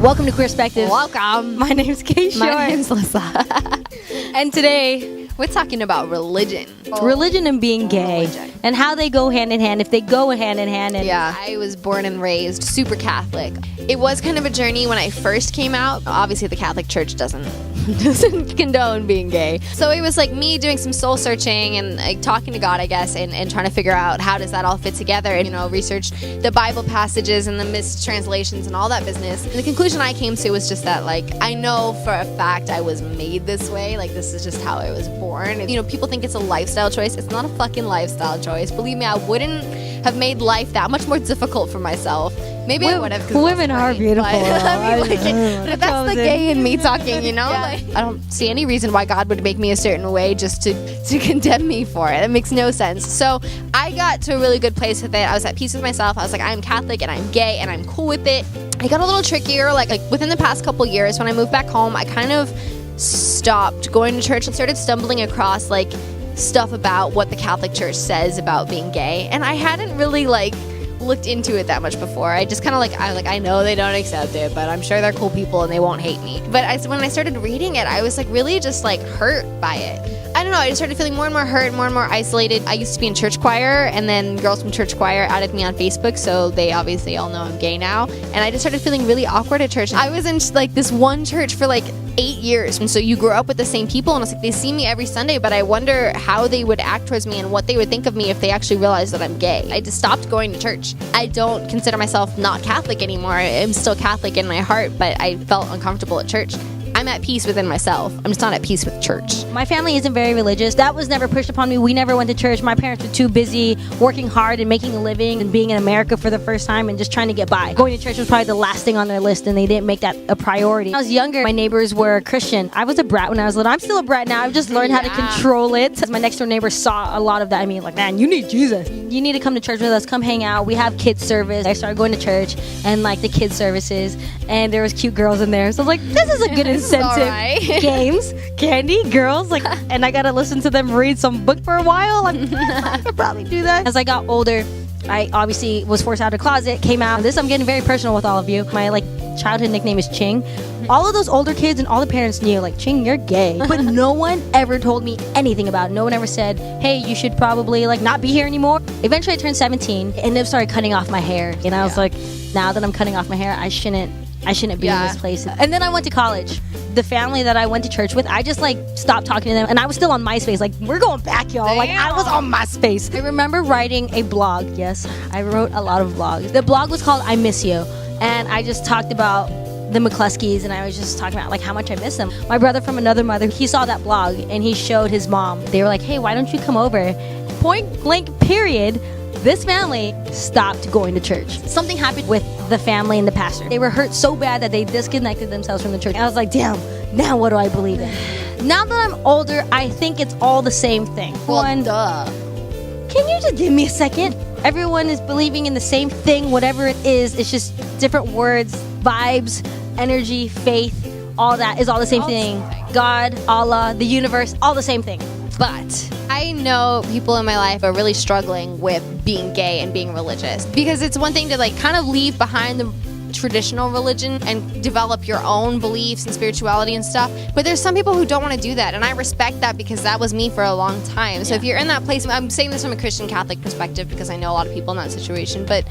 Welcome to QueerSpectives. Welcome. My name's Keisha. My name's Lisa. And today, we're talking about religion. Religion and being gay. And how they go hand in hand, if they go hand in hand. And yeah, I was born and raised super Catholic. It was kind of a journey when I first came out. Obviously, the Catholic Church doesn't condone being gay. So it was like me doing some soul searching and like talking to God, I guess, and trying to figure out how does that all fit together and, research the Bible passages and the mistranslations and all that business. And the conclusion I came to was just that, like, I know for a fact I was made this way. Like, this is just how I was born. People think it's a lifestyle choice. It's not a fucking lifestyle choice. Believe me, I wouldn't have made life that much more difficult for myself. Maybe I would have. Women are beautiful. But that's the gay in me talking, Yeah. Like, I don't see any reason why God would make me a certain way just to condemn me for it. It makes no sense. So I got to a really good place with it. I was at peace with myself. I was like, I'm Catholic and I'm gay and I'm cool with it. I got a little trickier, like within the past couple years when I moved back home, I kind of stopped going to church and started stumbling across like stuff about what the Catholic Church says about being gay. And I hadn't really looked into it that much before. I just kind of I know they don't accept it, but I'm sure they're cool people and they won't hate me. But when I started reading it, I was really just hurt by it. I don't know, I just started feeling more and more hurt, more and more isolated. I used to be in church choir, and then girls from church choir added me on Facebook, so they obviously all know I'm gay now. And I just started feeling really awkward at church. I was in this one church for 8 years, and so you grow up with the same people, and it's they see me every Sunday, but I wonder how they would act towards me and what they would think of me if they actually realized that I'm gay. I just stopped going to church. I don't consider myself not Catholic anymore. I'm still Catholic in my heart, but I felt uncomfortable at church. I'm at peace within myself. I'm just not at peace with church. My family isn't very religious. That was never pushed upon me. We never went to church. My parents were too busy working hard and making a living and being in America for the first time and just trying to get by. Going to church was probably the last thing on their list, and they didn't make that a priority. When I was younger, my neighbors were Christian. I was a brat when I was little. I'm still a brat now. I've just learned how to control it. My next door neighbor saw a lot of that. Man, you need Jesus. You need to come to church with us. Come hang out. We have kids service. I started going to church and the kids services, and there was cute girls in there. So I was like, this is a good incentive. Games, candy, girls, and I gotta listen to them read some book for a while. I could probably do that. As I got older, I obviously was forced out of the closet, came out. I'm getting very personal with all of you. My childhood nickname is Ching. All of those older kids and all the parents knew, Ching, you're gay. But no one ever told me anything about it. No one ever said, hey, you should probably not be here anymore. Eventually I turned 17 and they started cutting off my hair. And I was like, now that I'm cutting off my hair, I shouldn't be in this place. And then I went to college. The family that I went to church with, I just stopped talking to them, and I was still on MySpace. We're going back, y'all. I was on MySpace. I remember writing a blog. Yes, I wrote a lot of blogs. The blog was called I Miss You, and I just talked about the McCluskeys, and I was just talking about how much I miss them. My brother from another mother, he saw that blog and he showed his mom. They were like, hey, why don't you come over? Point blank period. This family stopped going to church. Something happened with the family and the pastor. They were hurt so bad that they disconnected themselves from the church. I was like, damn, now what do I believe in? Now that I'm older, I think it's all the same thing. Duh. Can you just give me a second? Everyone is believing in the same thing, whatever it is. It's just different words, vibes, energy, faith, all that is all the same thing. God, Allah, the universe, all the same thing. But I know people in my life are really struggling with being gay and being religious, because it's one thing to kind of leave behind the traditional religion and develop your own beliefs and spirituality and stuff, but there's some people who don't want to do that, and I respect that because that was me for a long time. So if you're in that place, I'm saying this from a Christian Catholic perspective because I know a lot of people in that situation, but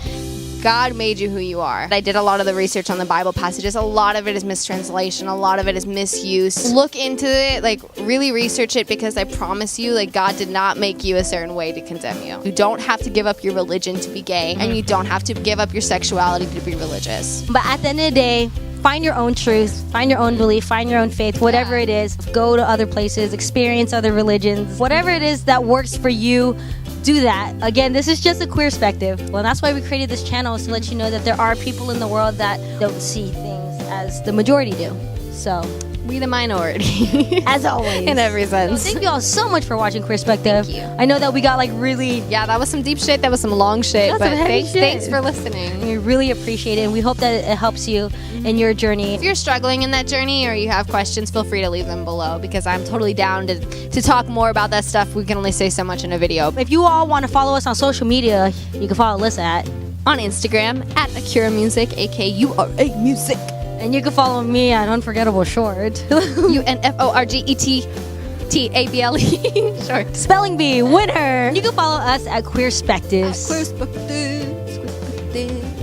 God made you who you are. I did a lot of the research on the Bible passages. A lot of it is mistranslation. A lot of it is misuse. Look into it, really research it, because I promise you, God did not make you a certain way to condemn you. You don't have to give up your religion to be gay, and you don't have to give up your sexuality to be religious. But at the end of the day, find your own truth, find your own belief, find your own faith, whatever it is. Go to other places, experience other religions. Whatever it is that works for you, do that. Again, this is just a QueerSpective. Well, that's why we created this channel, is to let you know that there are people in the world that don't see things as the majority do. So, we the minority. As always. In every sense. So thank you all so much for watching QueerSpectives. Thank you. I know that we got really... Yeah, that was some deep shit. That was some long shit. That's but some heavy shit. Thanks for listening. We really appreciate it, and we hope that it helps you in your journey. If you're struggling in that journey or you have questions, feel free to leave them below, because I'm totally down to talk more about that stuff. We can only say so much in a video. If you all want to follow us on social media, you can follow Alyssa on Instagram at Akura Music, AKURA Music. And you can follow me on Unforgettable Short. UNFORGETTABLE short. Spelling bee, winner. You can follow us at QueerSpectives.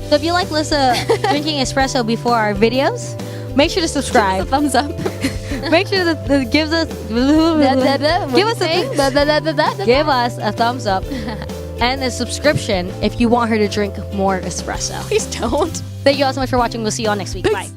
So if you like Lysa drinking espresso before our videos, make sure to subscribe. Give us a thumbs up. Make sure that give us a thumbs up and a subscription if you want her to drink more espresso. Please don't. Thank you all so much for watching. We'll see you all next week. Bye.